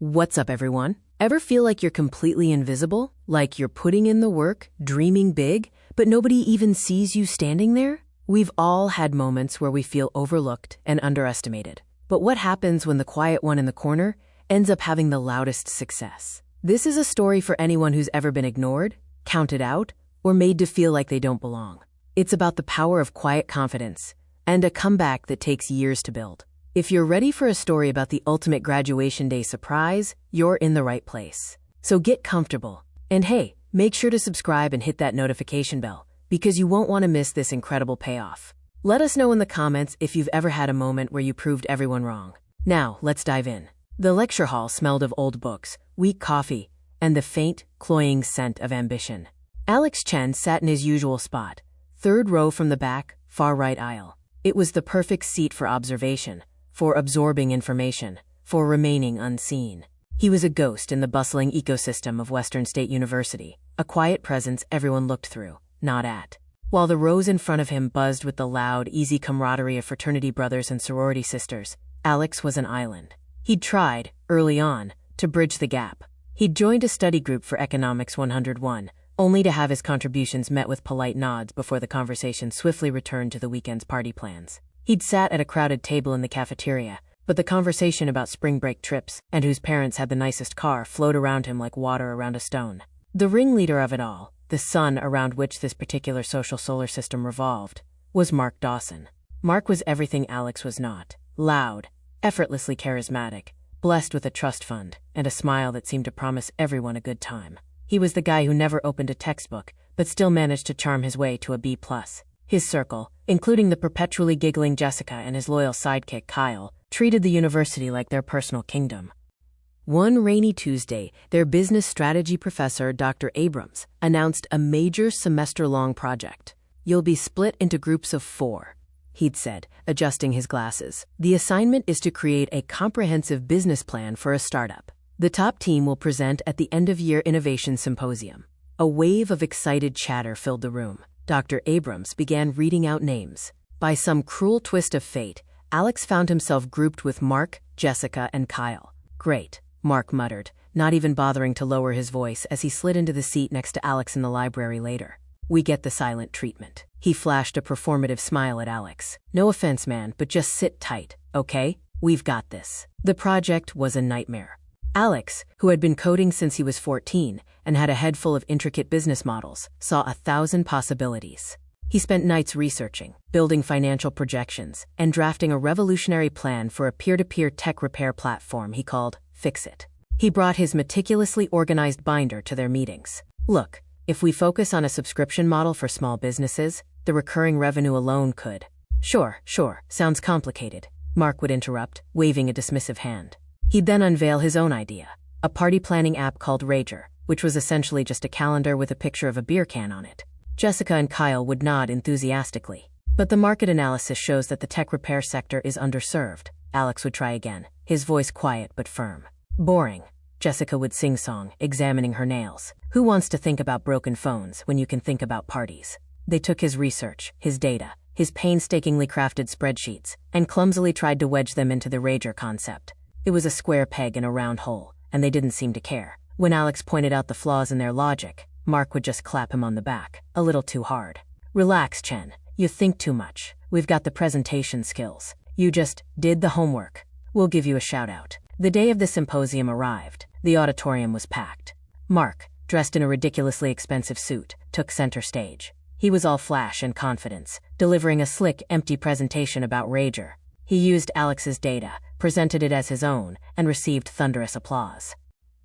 What's up, everyone? Ever feel like you're completely invisible? Like you're putting in the work, dreaming big, but nobody even sees you standing there? We've all had moments where we feel overlooked and underestimated. But what happens when the quiet one in the corner ends up having the loudest success? This is a story for anyone who's ever been ignored, counted out, or made to feel like they don't belong. It's about the power of quiet confidence and a comeback that takes years to build. If you're ready for a story about the ultimate graduation day surprise, you're in the right place. So get comfortable. And hey, make sure to subscribe and hit that notification bell, because you won't want to miss this incredible payoff. Let us know in the comments if you've ever had a moment where you proved everyone wrong. Now, let's dive in. The lecture hall smelled of old books, weak coffee, and the faint, cloying scent of ambition. Alex Chen sat in his usual spot, third row from the back, far right aisle. It was the perfect seat for observation, for absorbing information, for remaining unseen. He was a ghost in the bustling ecosystem of Western State University, a quiet presence everyone looked through, not at. While the rows in front of him buzzed with the loud, easy camaraderie of fraternity brothers and sorority sisters, Alex was an island. He'd tried, early on, to bridge the gap. He'd joined a study group for Economics 101, only to have his contributions met with polite nods before the conversation swiftly returned to the weekend's party plans. He'd sat at a crowded table in the cafeteria, but the conversation about spring break trips and whose parents had the nicest car flowed around him like water around a stone. The ringleader of it all, the sun around which this particular social solar system revolved, was Mark Dawson. Mark was everything Alex was not: loud, effortlessly charismatic, blessed with a trust fund, and a smile that seemed to promise everyone a good time. He was the guy who never opened a textbook, but still managed to charm his way to a B+. His circle, including the perpetually giggling Jessica and his loyal sidekick Kyle, treated the university like their personal kingdom. One rainy Tuesday, their business strategy professor, Dr. Abrams, announced a major semester-long project. "You'll be split into groups of 4, he'd said, adjusting his glasses. "The assignment is to create a comprehensive business plan for a startup. The top team will present at the end-of-year innovation symposium." A wave of excited chatter filled the room. Dr. Abrams began reading out names. By some cruel twist of fate, Alex found himself grouped with Mark, Jessica, and Kyle. "Great," Mark muttered, not even bothering to lower his voice as he slid into the seat next to Alex in the library later. "We get the silent treatment." He flashed a performative smile at Alex. "No offense, man, but just sit tight, okay? We've got this." The project was a nightmare. Alex, who had been coding since he was 14 and had a head full of intricate business models, saw 1,000 possibilities. He spent nights researching, building financial projections, and drafting a revolutionary plan for a peer-to-peer tech repair platform he called Fix It. He brought his meticulously organized binder to their meetings. "Look, if we focus on a subscription model for small businesses, the recurring revenue alone could—" Sure, sounds complicated," Mark would interrupt, waving a dismissive hand. He'd then unveil his own idea, a party planning app called Rager, which was essentially just a calendar with a picture of a beer can on it. Jessica and Kyle would nod enthusiastically. "But the market analysis shows that the tech repair sector is underserved," Alex would try again, his voice quiet but firm. "Boring," Jessica would sing-song, examining her nails. "Who wants to think about broken phones when you can think about parties?" They took his research, his data, his painstakingly crafted spreadsheets, and clumsily tried to wedge them into the Rager concept. It was a square peg in a round hole, and they didn't seem to care. When Alex pointed out the flaws in their logic, Mark would just clap him on the back, a little too hard. "Relax, Chen. You think too much. We've got the presentation skills. You just did the homework. We'll give you a shout-out." The day of the symposium arrived. The auditorium was packed. Mark, dressed in a ridiculously expensive suit, took center stage. He was all flash and confidence, delivering a slick, empty presentation about Rager. He used Alex's data, presented it as his own, and received thunderous applause.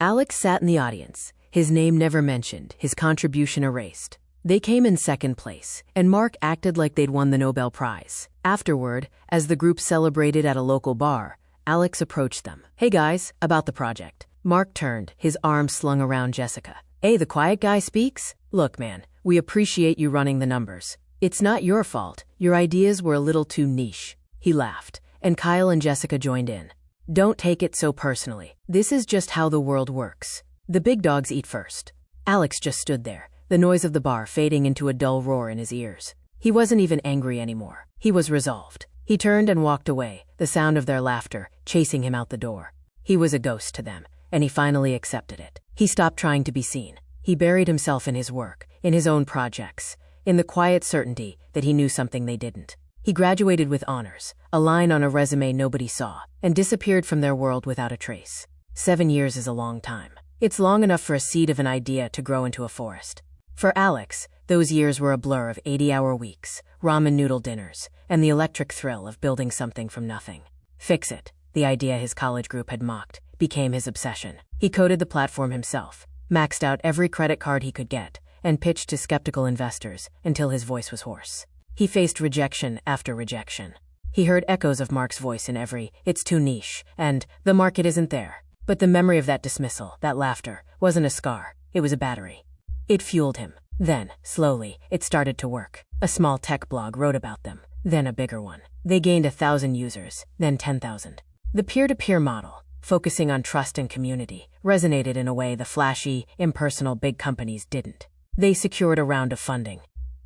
Alex sat in the audience, his name never mentioned, his contribution erased. They came in second place, and Mark acted like they'd won the Nobel Prize. Afterward, as the group celebrated at a local bar, Alex approached them. "Hey guys, about the project." Mark turned, his arm slung around Jessica. "Hey, the quiet guy speaks? Look, man, we appreciate you running the numbers. It's not your fault. Your ideas were a little too niche." He laughed, and Kyle and Jessica joined in. "Don't take it so personally. This is just how the world works. The big dogs eat first." Alex just stood there, the noise of the bar fading into a dull roar in his ears. He wasn't even angry anymore. He was resolved. He turned and walked away, the sound of their laughter chasing him out the door. He was a ghost to them, and he finally accepted it. He stopped trying to be seen. He buried himself in his work, in his own projects, in the quiet certainty that he knew something they didn't. He graduated with honors, a line on a resume nobody saw, and disappeared from their world without a trace. 7 years is a long time. It's long enough for a seed of an idea to grow into a forest. For Alex, those years were a blur of 80-hour weeks, ramen noodle dinners, and the electric thrill of building something from nothing. Fix It, the idea his college group had mocked, became his obsession. He coded the platform himself, maxed out every credit card he could get, and pitched to skeptical investors until his voice was hoarse. He faced rejection after rejection. He heard echoes of Mark's voice in every, "It's too niche," and "The market isn't there." But the memory of that dismissal, that laughter, wasn't a scar, it was a battery. It fueled him. Then, slowly, it started to work. A small tech blog wrote about them, then a bigger one. They gained 1,000 users, then 10,000. The peer-to-peer model, focusing on trust and community, resonated in a way the flashy, impersonal big companies didn't. They secured a round of funding.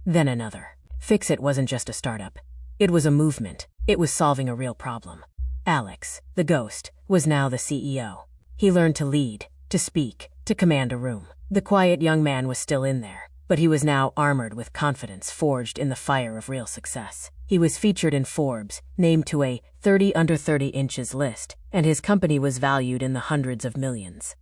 Then another. Fix It wasn't just a startup. It was a movement. It was solving a real problem. Alex, the ghost, was now the CEO. He learned to lead, to speak, to command a room. The quiet young man was still in there, but he was now armored with confidence forged in the fire of real success. He was featured in Forbes, named to a 30 under 30 inches list, and his company was valued in the hundreds of millions.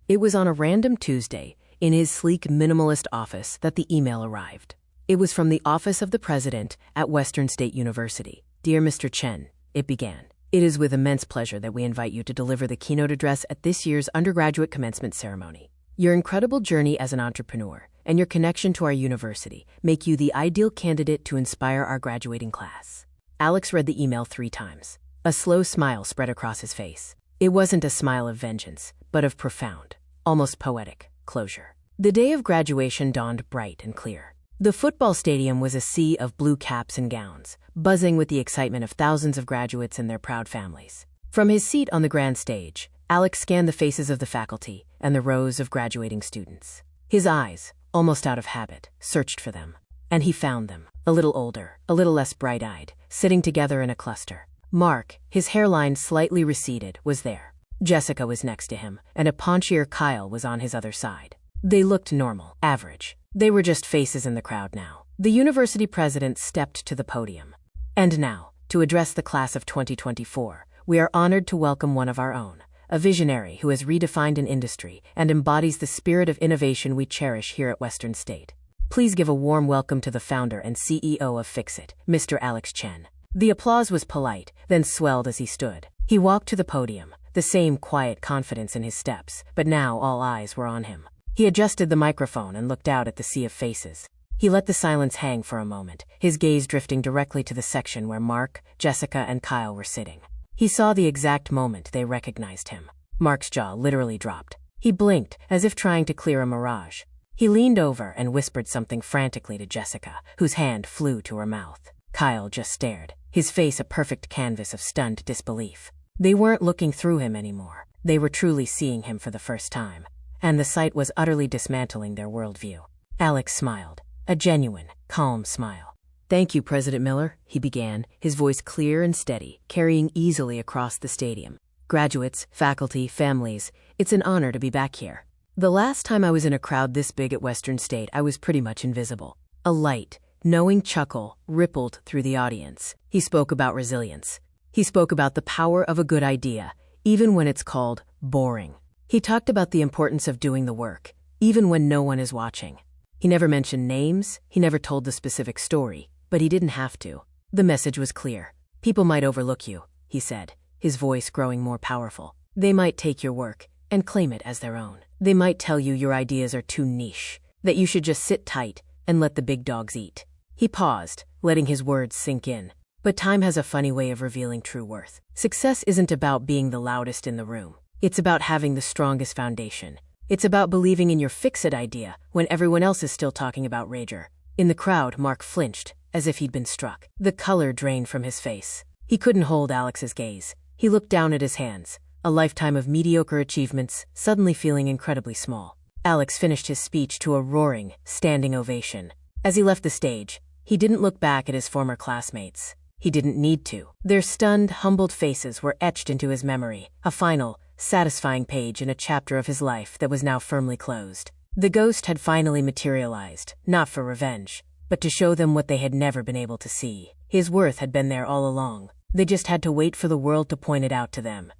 It was on a random Tuesday, in his sleek minimalist office, that the email arrived. It was from the office of the president at Western State University. "Dear Mr. Chen," it began. "It is with immense pleasure that we invite you to deliver the keynote address at this year's undergraduate commencement ceremony. Your incredible journey as an entrepreneur and your connection to our university make you the ideal candidate to inspire our graduating class." Alex read the email 3 times. A slow smile spread across his face. It wasn't a smile of vengeance, but of profound, almost poetic, closure. The day of graduation dawned bright and clear. The football stadium was a sea of blue caps and gowns, buzzing with the excitement of thousands of graduates and their proud families. From his seat on the grand stage, Alex scanned the faces of the faculty and the rows of graduating students. His eyes, almost out of habit, searched for them. And he found them, a little older, a little less bright-eyed, sitting together in a cluster. Mark, his hairline slightly receded, was there. Jessica was next to him, and a paunchier Kyle was on his other side. They looked normal, average. They were just faces in the crowd now. The university president stepped to the podium. "And now, to address the class of 2024, we are honored to welcome one of our own, a visionary who has redefined an industry and embodies the spirit of innovation we cherish here at Western State. Please give a warm welcome to the founder and CEO of Fix It, Mr. Alex Chen." The applause was polite, then swelled as he stood. He walked to the podium, the same quiet confidence in his steps, but now all eyes were on him. He adjusted the microphone and looked out at the sea of faces. He let the silence hang for a moment, his gaze drifting directly to the section where Mark, Jessica, and Kyle were sitting. He saw the exact moment they recognized him. Mark's jaw literally dropped. He blinked, as if trying to clear a mirage. He leaned over and whispered something frantically to Jessica, whose hand flew to her mouth. Kyle just stared, his face a perfect canvas of stunned disbelief. They weren't looking through him anymore. They were truly seeing him for the first time. And the sight was utterly dismantling their worldview. Alex smiled, a genuine, calm smile. "Thank you, President Miller," he began, his voice clear and steady, carrying easily across the stadium. "Graduates, faculty, families, it's an honor to be back here. The last time I was in a crowd this big at Western State, I was pretty much invisible." A light, knowing chuckle rippled through the audience. He spoke about resilience. He spoke about the power of a good idea, even when it's called boring. He talked about the importance of doing the work, even when no one is watching. He never mentioned names, he never told the specific story, but he didn't have to. The message was clear. "People might overlook you," he said, his voice growing more powerful. "They might take your work and claim it as their own. They might tell you your ideas are too niche, that you should just sit tight and let the big dogs eat." He paused, letting his words sink in. But time has a funny way of revealing true worth. Success isn't about being the loudest in the room. It's about having the strongest foundation. It's about believing in your fix-it idea when everyone else is still talking about Rager. In the crowd, Mark flinched, as if he'd been struck. The color drained from his face. He couldn't hold Alex's gaze. He looked down at his hands, a lifetime of mediocre achievements, suddenly feeling incredibly small. Alex finished his speech to a roaring, standing ovation. As he left the stage, he didn't look back at his former classmates. He didn't need to. Their stunned, humbled faces were etched into his memory, a final, satisfying page in a chapter of his life that was now firmly closed. The ghost had finally materialized, not for revenge, but to show them what they had never been able to see. His worth had been there all along. They just had to wait for the world to point it out to them.